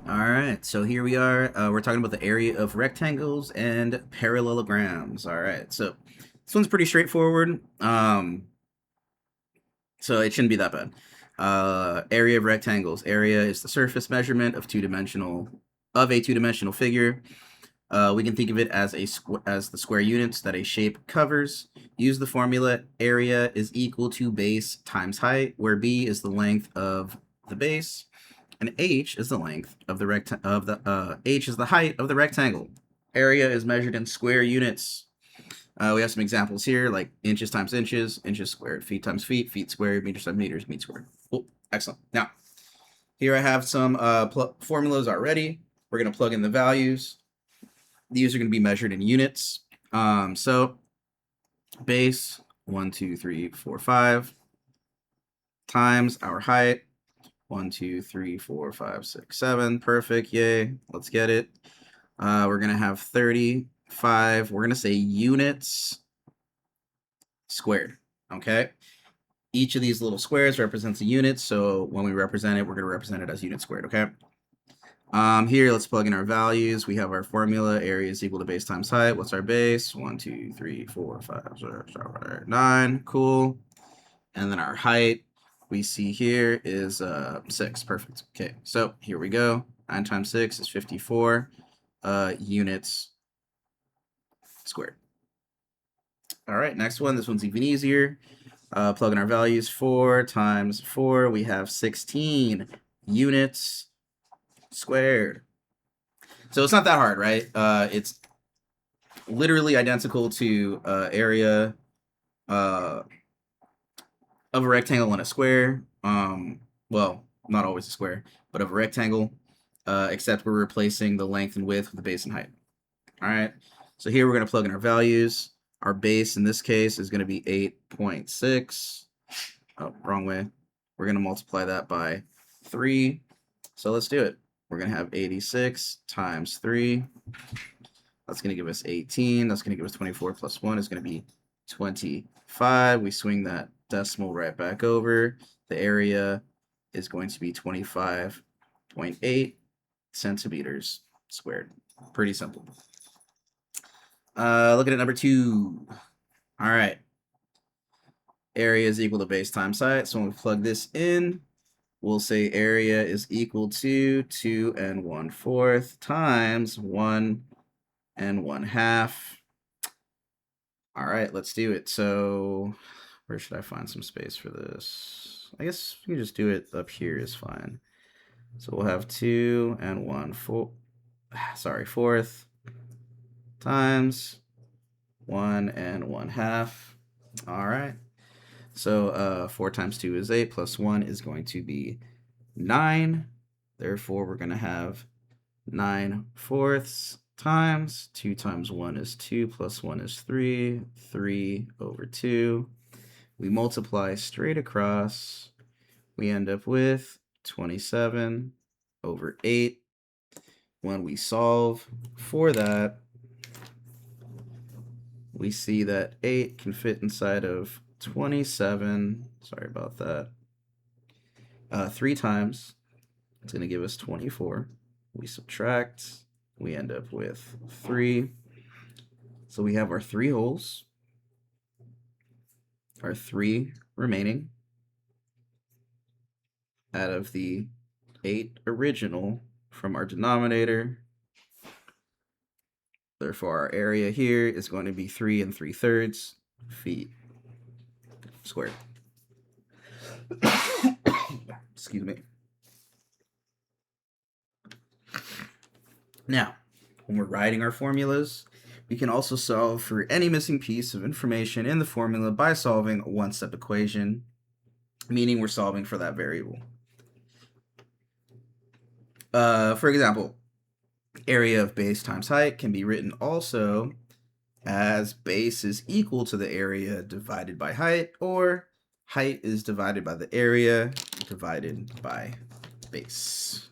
All right, so here we are. We're talking about the area of rectangles and parallelograms. All right, so this one's pretty straightforward. So it shouldn't be that bad. Area of rectangles. Area is the surface measurement of a two-dimensional figure. We can think of it as as the square units that a shape covers. Use the formula: area is equal to base times height, where b is the length of the base, and h is the length of the h is the height of the rectangle. Area is measured in square units. We have some examples here, like inches times inches, inches squared, feet times feet, feet squared, meters times meters, meters squared. Cool, excellent. Now, here I have some formulas already. We're going to plug in the values. These are going to be measured in units. So base 1, 2, 3, 4, 5 times our height 1, 2, 3, 4, 5, 6, 7. Perfect. Yay. Let's get it. We're going to have 35. We're going to say units squared. Okay. Each of these little squares represents a unit. So when we represent it, we're going to represent it as unit squared. Okay. Here, let's plug in our values. We have our formula. Area is equal to base times height. What's our base? 1, 2, 3, 4, 5, 6, 7, 8, 9. Cool. And then our height we see here is 6. Perfect. Okay, so here we go. 9 times 6 is 54 units squared. All right, next one. This one's even easier. Plug in our values. 4 times 4, we have 16 units squared. So it's not that hard, right? It's literally identical to area of a rectangle and a square. Well, not always a square, but of a rectangle, except we're replacing the length and width with the base and height. All right, so here we're going to plug in our values. Our base in this case is going to be 8.6. Oh, wrong way. We're going to multiply that by 3. So let's do it. We're going to have 86 times 3. That's going to give us 18. That's going to give us 24 plus 1 is going to be 25. We swing that decimal right back over. The area is going to be 25.8 centimeters squared. Pretty simple. Looking at number 2. All right. Area is equal to base times height. So when we plug this in, we'll say area is equal to 2 1/4 times 1 1/2. All right, let's do it. So where should I find some space for this? I guess we can just do it up here is fine. So we'll have 2 1/4 times 1 1/2. All right. So 4 times 2 is 8, plus 1 is going to be 9. Therefore, we're going to have 9/4 times 2 times 1 is 2, plus 1 is 3, 3/2. We multiply straight across. We end up with 27/8. When we solve for that, we see that 8 can fit inside of 27. Sorry about that. 3 times. It's going to give us 24. We subtract. We end up with 3. So we have our 3 holes. Our 3 remaining out of the 8 original from our denominator. Therefore, our area here is going to be 3 3/3 feet squared. Excuse me. Now, when we're writing our formulas, we can also solve for any missing piece of information in the formula by solving a one-step equation, meaning we're solving for that variable. For example, area of base times height can be written also as base is equal to the area divided by height, or height is divided by the area divided by base.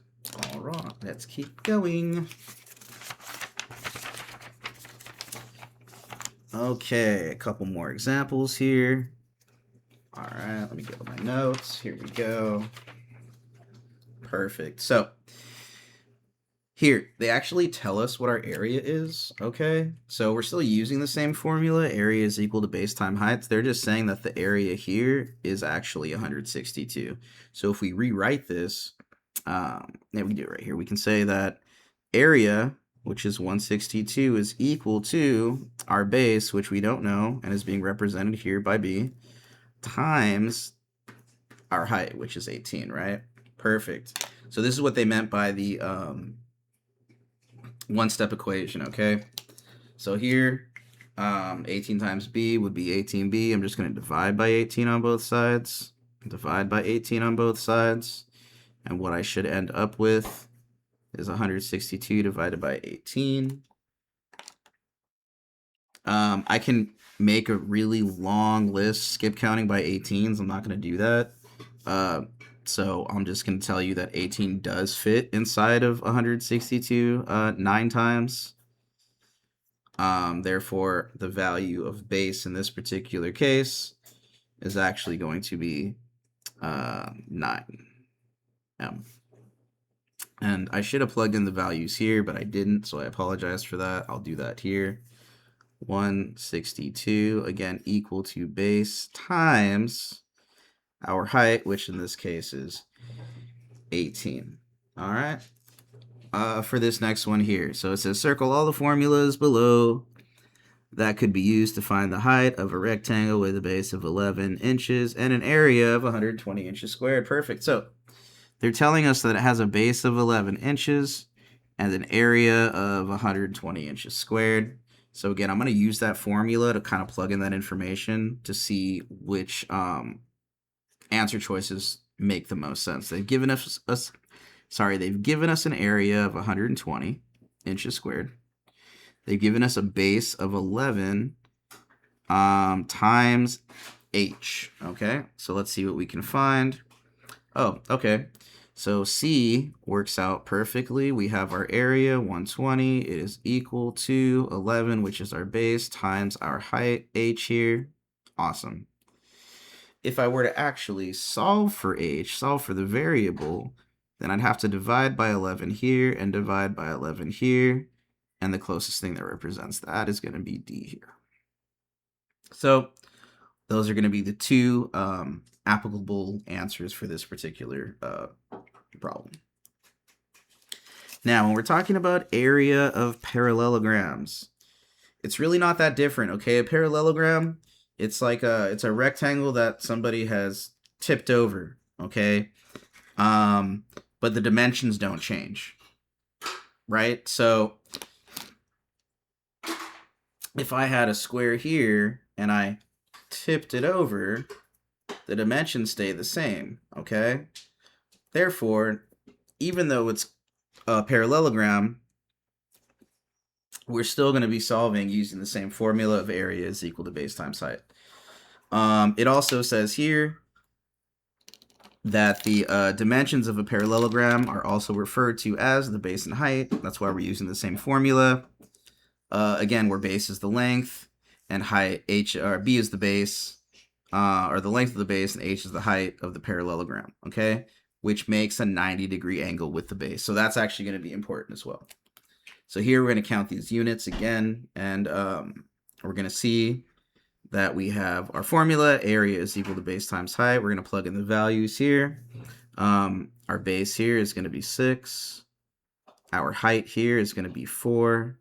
All right, let's keep going. Okay, a couple more examples here. All right, let me get my notes. Here we go. Perfect. So Here, they actually tell us what our area is, okay? So we're still using the same formula. Area is equal to base time height. They're just saying that the area here is actually 162. So if we rewrite this, yeah, we can do it right here. We can say that area, which is 162, is equal to our base, which we don't know, and is being represented here by B, times our height, which is 18, right? Perfect. So this is what they meant by the one-step equation, okay? So here, 18 times b would be 18b. I'm just going to divide by 18 on both sides. Divide by 18 on both sides. And what I should end up with is 162 divided by 18. I can make a really long list, skip counting by 18s. I'm not going to do that. So I'm just going to tell you that 18 does fit inside of 162 9 times. Therefore, the value of base in this particular case is actually going to be 9. And I should have plugged in the values here, but I didn't, so I apologize for that. I'll do that here. 162, again, equal to base times our height, which in this case is 18. All right. For this next one here. So it says circle all the formulas below that could be used to find the height of a rectangle with a base of 11 inches and an area of 120 inches squared. Perfect. So they're telling us that it has a base of 11 inches and an area of 120 inches squared. So again, I'm going to use that formula to kind of plug in that information to see which answer choices make the most sense. They've given us an area of 120 inches squared. They've given us a base of 11 times h. Okay, so let's see what we can find. Oh, okay. So C works out perfectly. We have our area, 120. It is equal to 11, which is our base, times our height, h here. Awesome. If I were to actually solve for h, solve for the variable, then I'd have to divide by 11 here and divide by 11 here. And the closest thing that represents that is going to be D here. So those are going to be the two applicable answers for this particular problem. Now, when we're talking about area of parallelograms, it's really not that different, okay? A parallelogram, it's like it's a rectangle that somebody has tipped over, okay? But the dimensions don't change, right? So if I had a square here and I tipped it over, the dimensions stay the same, okay? Therefore, even though it's a parallelogram, we're still going to be solving using the same formula of area is equal to base times height. It also says here that the dimensions of a parallelogram are also referred to as the base and height. That's why we're using the same formula. Again, where base is the length and height, h or b is the base, or the length of the base, and h is the height of the parallelogram, okay? Which makes a 90-degree angle with the base. So that's actually going to be important as well. So here we're going to count these units again, and we're going to see that we have our formula, area is equal to base times height. We're going to plug in the values here. Our base here is going to be 6. Our height here is going to be 4.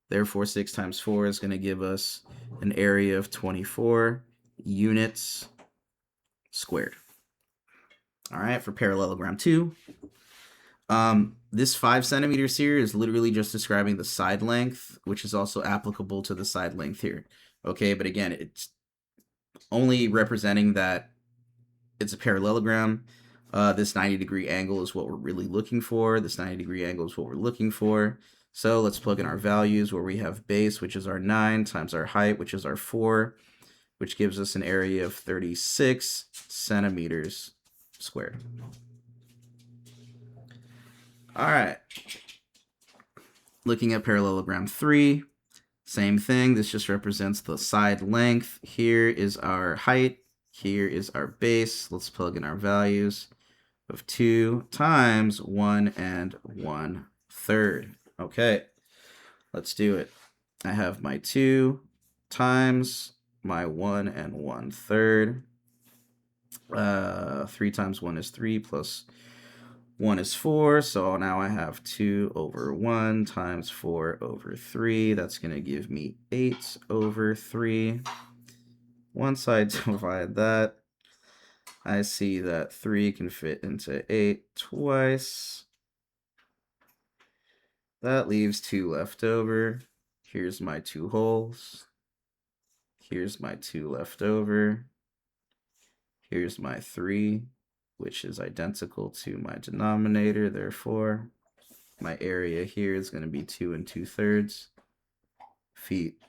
Therefore, 6 times 4 is going to give us an area of 24 units squared. All right, for parallelogram 2. This 5 centimeters here is literally just describing the side length, which is also applicable to the side length here. Okay, but again, it's only representing that it's a parallelogram. This 90-degree angle is what we're really looking for. This 90-degree angle is what we're looking for. So let's plug in our values where we have base, which is our 9, times our height, which is our 4, which gives us an area of 36 centimeters squared. All right. Looking at parallelogram 3, same thing. This just represents the side length. Here is our height. Here is our base. Let's plug in our values of 2 times 1 and 1/3. third. Okay, let's do it. I have my 2 times my 1 and 1/3. 3 times 1 is 3 plus 1 is 4. So now I have 2 over 1 times 4 over 3. That's going to give me 8 over 3. Once I divide that, I see that 3 can fit into 8 twice. That leaves 2 left over. Here's my 2 wholes. Here's my 2 left over. Here's my 3, which is identical to my denominator. Therefore, my area here is going to be 2 2/3 feet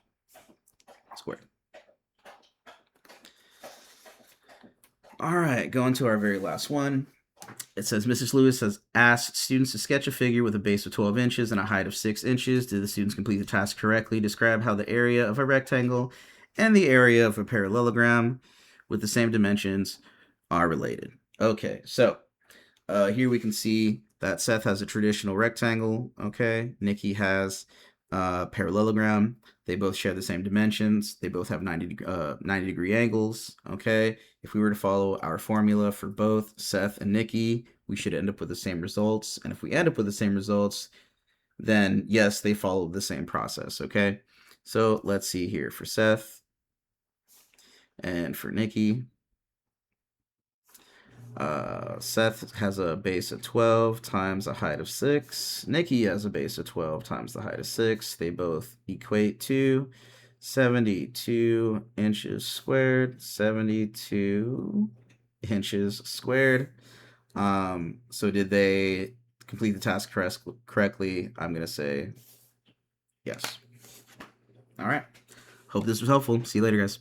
squared. All right, going to our very last one. It says, Mrs. Lewis has asked students to sketch a figure with a base of 12 inches and a height of 6 inches. Did the students complete the task correctly? Describe how the area of a rectangle and the area of a parallelogram with the same dimensions are related. Okay, so here we can see that Seth has a traditional rectangle. Okay, Nikki has a parallelogram. They both share the same dimensions. They both have 90-degree angles. Okay, if we were to follow our formula for both Seth and Nikki, we should end up with the same results. And if we end up with the same results, then yes, they follow the same process. Okay, so let's see here for Seth and for Nikki. Seth has a base of 12 times a height of 6. Nikki has a base of 12 times the height of 6. They both equate to 72 inches squared. 72 inches squared. So did they complete the task correctly? I'm going to say yes. All right. Hope this was helpful. See you later, guys.